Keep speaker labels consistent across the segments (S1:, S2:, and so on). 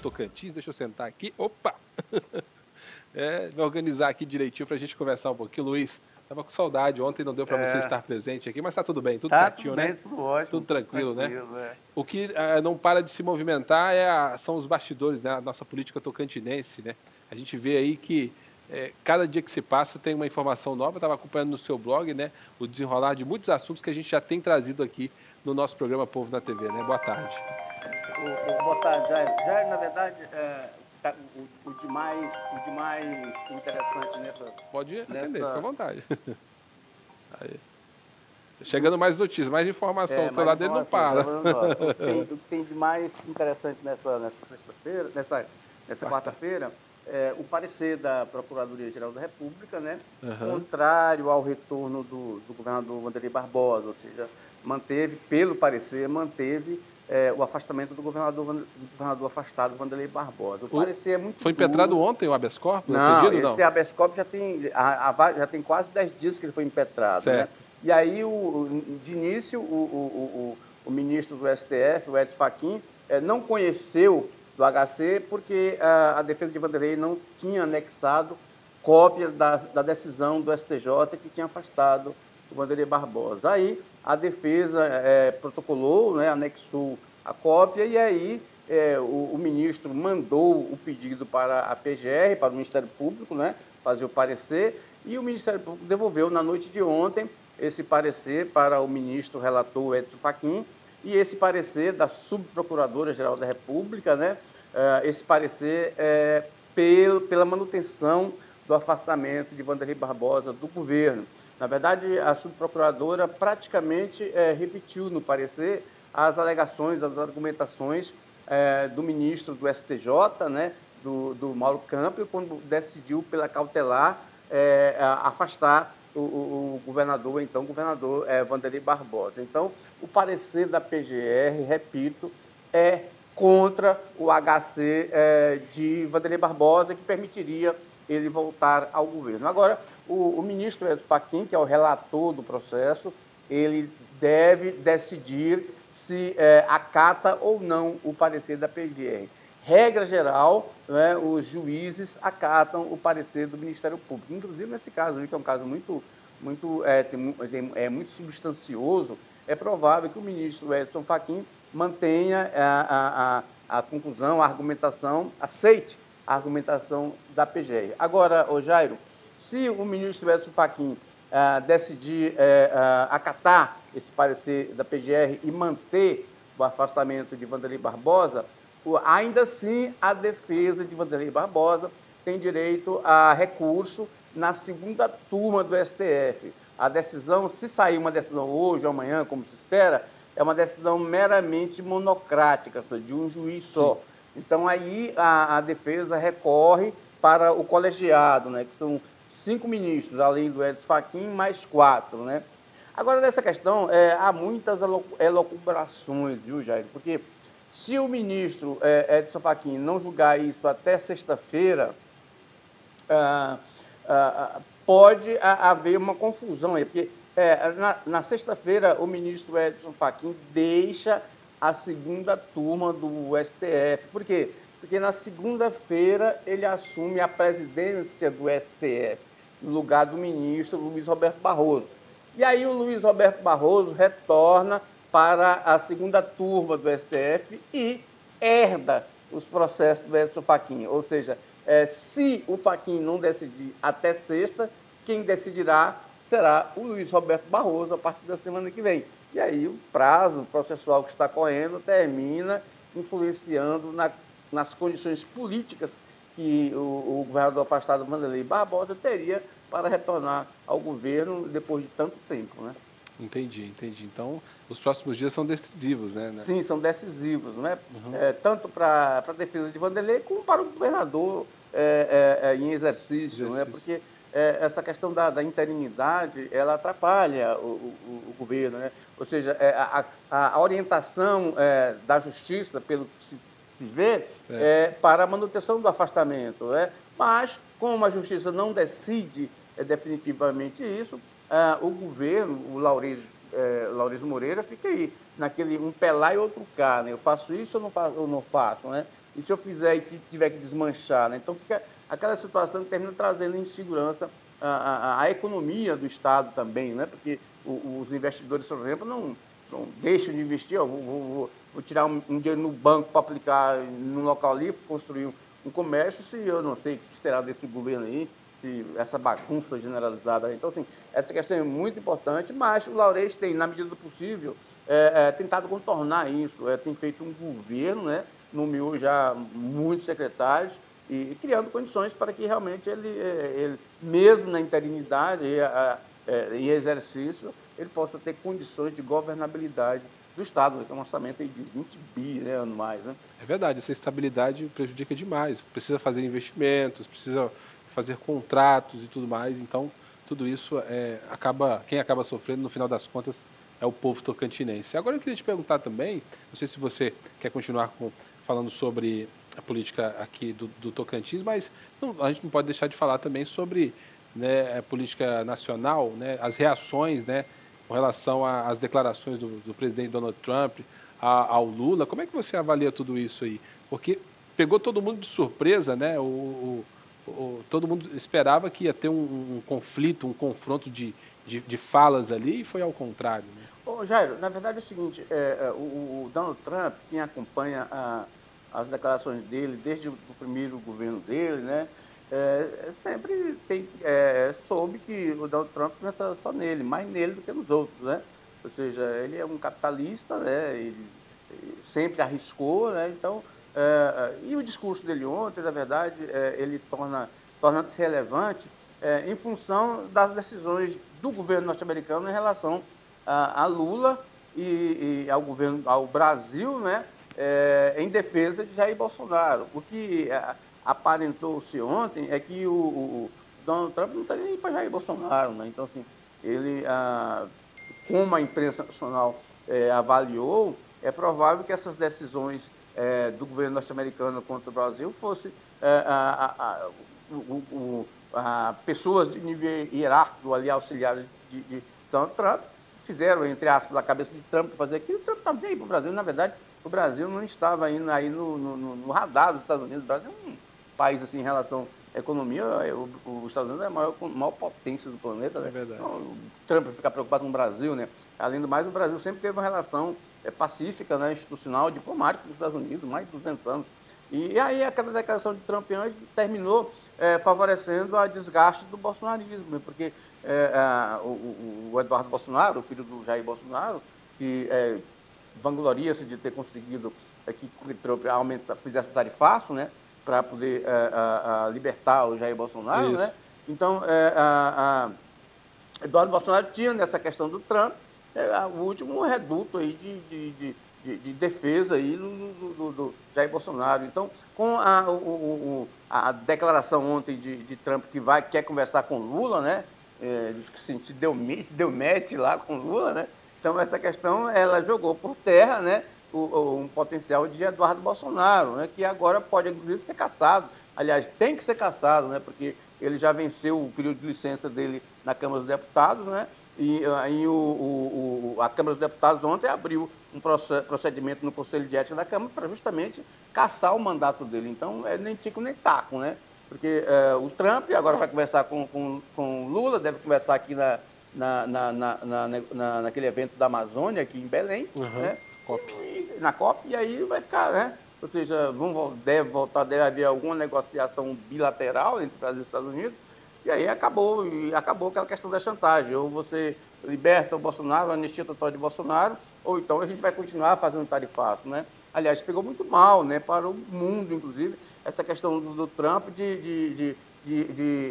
S1: Tocantins. Deixa eu sentar aqui. Opa! Me organizar aqui direitinho para a gente conversar um pouquinho. Luiz, estava com saudade. Ontem não deu para você estar presente aqui, mas está tudo bem, tudo certinho,
S2: tudo bem,
S1: né?
S2: tudo ótimo.
S1: Tudo tranquilo, né? O que não para de se movimentar são os bastidores, né? A nossa política tocantinense, né? A gente vê aí que cada dia que se passa tem uma informação nova. Eu estava acompanhando no seu blog, né? O desenrolar de muitos assuntos que a gente já tem trazido aqui no nosso programa Povo na TV, né? Boa tarde.
S2: Boa tarde, Jair. Jair, na verdade, o de mais interessante nessa...
S1: Pode atender, fica à vontade. Aí. Chegando mais notícias, mais informação, o lado dele não para.
S2: O que tem de mais interessante nessa sexta-feira, nessa quarta-feira, o parecer da Procuradoria-Geral da República, né, contrário ao retorno do governador Wanderlei Barbosa, ou seja, pelo parecer, manteve o afastamento do governador afastado, Wanderlei Barbosa. O parecer é muito
S1: Foi impetrado ontem o habeas corpus?
S2: Não, esse habeas corpus já tem quase 10 dias que ele foi impetrado. Certo. Né? E aí, de início, o ministro do STF, o Edson Fachin, não conheceu do HC porque a defesa de Wanderlei não tinha anexado cópia da decisão do STJ que tinha afastado o Wanderlei Barbosa. Aí, a defesa protocolou, né, anexou a cópia e aí o ministro mandou o pedido para a PGR, para o Ministério Público, né, fazer o parecer, e o Ministério Público devolveu na noite de ontem esse parecer para o ministro relator Edson Fachin e esse parecer da Subprocuradora-Geral da República, né, esse parecer pela manutenção do afastamento de Wanderlei Barbosa do governo. Na verdade, a subprocuradora praticamente repetiu no parecer as alegações, as argumentações do ministro do STJ, né, do Mauro Campbell, quando decidiu pela cautelar afastar o governador Wanderlei Barbosa. Então, o parecer da PGR, repito, é contra o HC de Wanderlei Barbosa, que permitiria ele voltar ao governo. Agora, o ministro Edson Fachin, que é o relator do processo, ele deve decidir se acata ou não o parecer da PGR. Regra geral, né, os juízes acatam o parecer do Ministério Público. Inclusive, nesse caso, que é um caso muito substancioso, é provável que o ministro Edson Fachin mantenha a conclusão, a argumentação, aceite a argumentação da PGR. Agora, Jairo, se o ministro Edson Fachin decidir acatar esse parecer da PGR e manter o afastamento de Wanderlei Barbosa, ainda assim a defesa de Wanderlei Barbosa tem direito a recurso na segunda turma do STF. A decisão, se sair uma decisão hoje ou amanhã, como se espera, é uma decisão meramente monocrática, de um juiz só. Sim. Então, aí a defesa recorre para o colegiado, né, que são 5 ministros, além do Edson Fachin, mais 4. Né? Agora, nessa questão, há muitas elucubrações, viu, Jair? Porque se o ministro Edson Fachin não julgar isso até sexta-feira, pode haver uma confusão aí, porque na sexta-feira o ministro Edson Fachin deixa a segunda turma do STF. Por quê? Porque na segunda-feira ele assume a presidência do STF, no lugar do ministro Luiz Roberto Barroso. E aí o Luiz Roberto Barroso retorna para a segunda turma do STF e herda os processos do Edson Fachin. Ou seja, se o Fachin não decidir até sexta, quem decidirá será o Luiz Roberto Barroso a partir da semana que vem. E aí o prazo processual que está correndo termina influenciando nas condições políticas que o governador afastado Wanderlei Barbosa teria para retornar ao governo depois de tanto tempo, né?
S1: Entendi. Então, os próximos dias são decisivos, né?
S2: Sim, são decisivos, né? Tanto para a defesa de Wanderlei como para o governador em exercício, né? Porque essa questão da interinidade, ela atrapalha o governo, né? Ou seja, a orientação da justiça, pelo que se vê, para a manutenção do afastamento, né? Mas, como a justiça não decide definitivamente isso, o governo, o Laureso Moreira, fica aí, naquele um pé lá e outro cá, né? Eu faço isso ou não faço, né? E se eu fizer e tiver que desmanchar, né? Então fica aquela situação que termina trazendo insegurança à economia do Estado também, né? Porque os investidores, por exemplo, não deixam de investir, ó, vou tirar um dinheiro no banco para aplicar num local ali, construir um comércio, se eu não sei o que será desse governo aí, se essa bagunça generalizada. Então, assim, essa questão é muito importante, mas o Laurete tem, na medida do possível, tentado contornar isso, tem feito um governo, né? Nomeou já muitos secretários e criando condições para que realmente ele mesmo na interinidade em exercício, ele possa ter condições de governabilidade do Estado, que é um orçamento aí de 20 bi, né, anuais. Né?
S1: É verdade, essa estabilidade prejudica demais. Precisa fazer investimentos, precisa fazer contratos e tudo mais. Então, tudo isso quem acaba sofrendo, no final das contas, é o povo tocantinense. Agora eu queria te perguntar também, não sei se você quer continuar falando sobre a política aqui do Tocantins, mas a gente não pode deixar de falar também sobre, né, a política nacional, né, as reações, né, com relação às declarações do presidente Donald Trump, ao Lula. Como é que você avalia tudo isso aí? Porque pegou todo mundo de surpresa, né? Todo mundo esperava que ia ter um conflito, um confronto de falas ali, e foi ao contrário. Né?
S2: Ô, Jairo, na verdade é o seguinte, o Donald Trump, quem acompanha as declarações dele desde o primeiro governo dele, né, sempre soube que o Donald Trump não é só nele, mais nele do que nos outros, né? Ou seja, ele é um capitalista, né? Ele sempre arriscou, né? Então, e o discurso dele ontem, na verdade, ele torna-se relevante em função das decisões do governo norte-americano em relação a Lula e ao Brasil, né? Em defesa de Jair Bolsonaro. O que aparentou-se ontem é que o Donald Trump não está nem para Jair Bolsonaro, né? Então, assim, ele, como a imprensa nacional avaliou, é provável que essas decisões do governo norte-americano contra o Brasil fossem pessoas de nível hierárquico ali, auxiliares de Donald Trump, fizeram, entre aspas, a cabeça de Trump fazer aquilo. O Trump estava bem para o Brasil. Na verdade, o Brasil não estava indo aí no radar dos Estados Unidos. O Brasil é um país, assim, em relação à economia, os Estados Unidos é a maior potência do planeta. Né?
S1: É verdade.
S2: Então, o Trump ficar preocupado com o Brasil, né? Além do mais, o Brasil sempre teve uma relação pacífica, né, institucional, diplomática com os Estados Unidos, mais de 200 anos. E aí aquela declaração de Trump antes terminou favorecendo a desgaste do bolsonarismo, né? Porque o Eduardo Bolsonaro, o filho do Jair Bolsonaro, que vangloria-se de ter conseguido que Trump fizesse tarifaço, né, para poder libertar o Jair Bolsonaro, né? Então, Eduardo Bolsonaro tinha nessa questão do Trump o último reduto aí de defesa aí do Jair Bolsonaro. Então, com a declaração ontem de Trump que quer conversar com Lula, né? Se deu match lá com Lula, né? Então, essa questão, ela jogou por terra, né, um potencial de Eduardo Bolsonaro, né, que agora pode, inclusive, ser cassado. Aliás, tem que ser cassado, né, porque ele já venceu o período de licença dele na Câmara dos Deputados, né, e a Câmara dos Deputados ontem abriu um procedimento no Conselho de Ética da Câmara para justamente cassar o mandato dele. Então, nem tico nem taco, né? Porque o Trump agora vai conversar com Lula, deve conversar aqui naquele evento da Amazônia, aqui em Belém, né? Na COP, e aí vai ficar, né? Ou seja, deve haver alguma negociação bilateral entre o Brasil e os Estados Unidos, e aí acabou aquela questão da chantagem. Ou você liberta o Bolsonaro, a anistia total de Bolsonaro, ou então a gente vai continuar fazendo tarifaço, né? Aliás, pegou muito mal, né, para o mundo, inclusive, essa questão do Trump de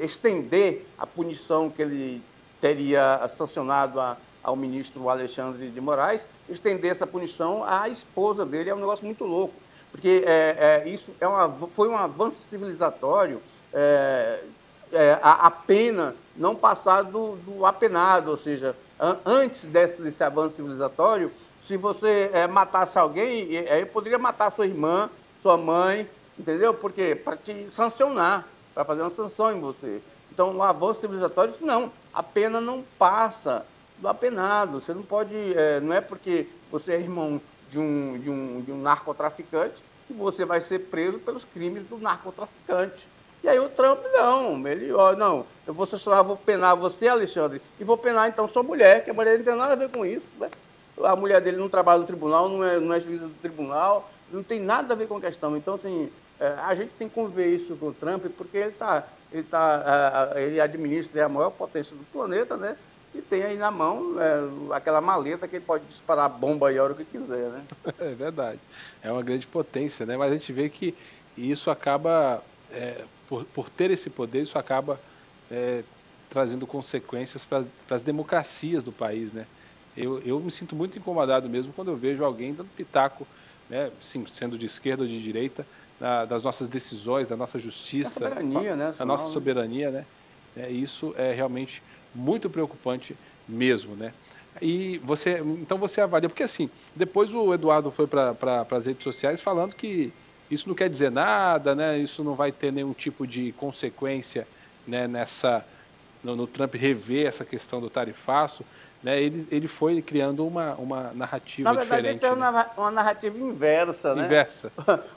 S2: estender a punição que ele teria sancionado ao ministro Alexandre de Moraes, estender essa punição à esposa dele. É um negócio muito louco, porque isso foi um avanço civilizatório, a pena não passar do apenado, ou seja, antes desse avanço civilizatório, se você matasse alguém, poderia matar sua irmã, sua mãe, entendeu? Por quê? Para te sancionar, para fazer uma sanção em você. Então, o avanço civilizatório, não, a pena não passa do apenado. Você não pode, não é porque você é irmão de um narcotraficante que você vai ser preso pelos crimes do narcotraficante. E aí o Trump, não, ele, ó, não, eu vou penar você, Alexandre, e vou penar então sua mulher, que a mulher não tem nada a ver com isso, né? A mulher dele não trabalha no tribunal, não é juíza do tribunal, não tem nada a ver com a questão. Então, assim, a gente tem que conviver isso com o Trump, porque ele administra a maior potência do planeta, né? E tem aí na mão aquela maleta que ele pode disparar bomba aí a hora que quiser, né?
S1: É verdade. É uma grande potência, né? Mas a gente vê que isso acaba, por ter esse poder, isso acaba trazendo consequências para as democracias do país, né? Eu me sinto muito incomodado mesmo quando eu vejo alguém dando pitaco, né, sim, sendo de esquerda ou de direita, das nossas decisões, da nossa justiça, da nossa soberania, né? Isso é realmente muito preocupante mesmo, né? E então você avalia, porque assim, depois o Eduardo foi para as redes sociais falando que isso não quer dizer nada, né? Isso não vai ter nenhum tipo de consequência, né, no Trump rever essa questão do tarifaço, né? Ele foi criando uma narrativa diferente.
S2: Na verdade, ele tem uma narrativa inversa, né?
S1: Inversa.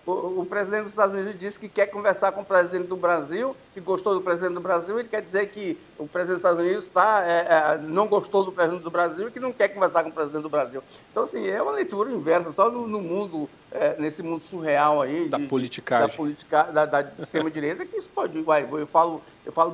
S2: O presidente dos Estados Unidos disse que quer conversar com o presidente do Brasil, que gostou do presidente do Brasil, ele quer dizer que o presidente dos Estados Unidos não gostou do presidente do Brasil e que não quer conversar com o presidente do Brasil. Então, assim, é uma leitura inversa, só no mundo, nesse mundo surreal aí.
S1: Da politicagem.
S2: Da extrema-direita, que isso pode... Eu falo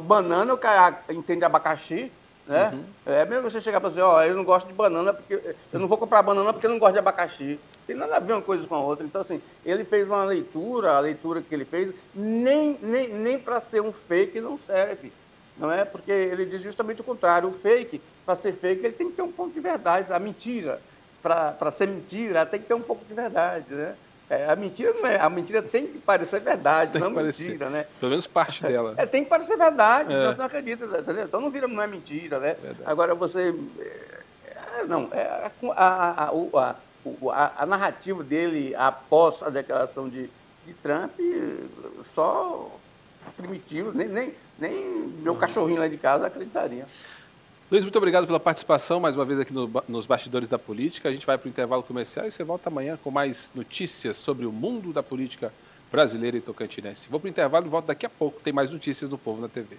S2: banana, o cara entende abacaxi, né?
S1: Uhum.
S2: É mesmo você chegar para dizer, eu não gosto de banana, porque eu não vou comprar banana porque eu não gosto de abacaxi. Tem nada a ver uma coisa com a outra. Então, assim, ele fez uma leitura, a leitura que ele fez, nem para ser um fake não serve. Não é? Porque ele diz justamente o contrário. O fake, para ser fake, ele tem que ter um pouco de verdade. A mentira, para ser mentira, tem que ter um pouco de verdade, né? A mentira tem que parecer verdade, não mentira, né?
S1: Pelo menos parte dela.
S2: Tem que parecer verdade, senão você não acredita, entendeu? Então não é mentira, né?
S1: Verdade.
S2: Agora você... a narrativa dele após a declaração de Trump, só primitivo, nem meu cachorrinho lá de casa acreditaria.
S1: Luiz, muito obrigado pela participação mais uma vez aqui nos Bastidores da Política. A gente vai para o intervalo comercial e você volta amanhã com mais notícias sobre o mundo da política brasileira e tocantinense. Vou para o intervalo e volto daqui a pouco. Tem mais notícias do Povo na TV.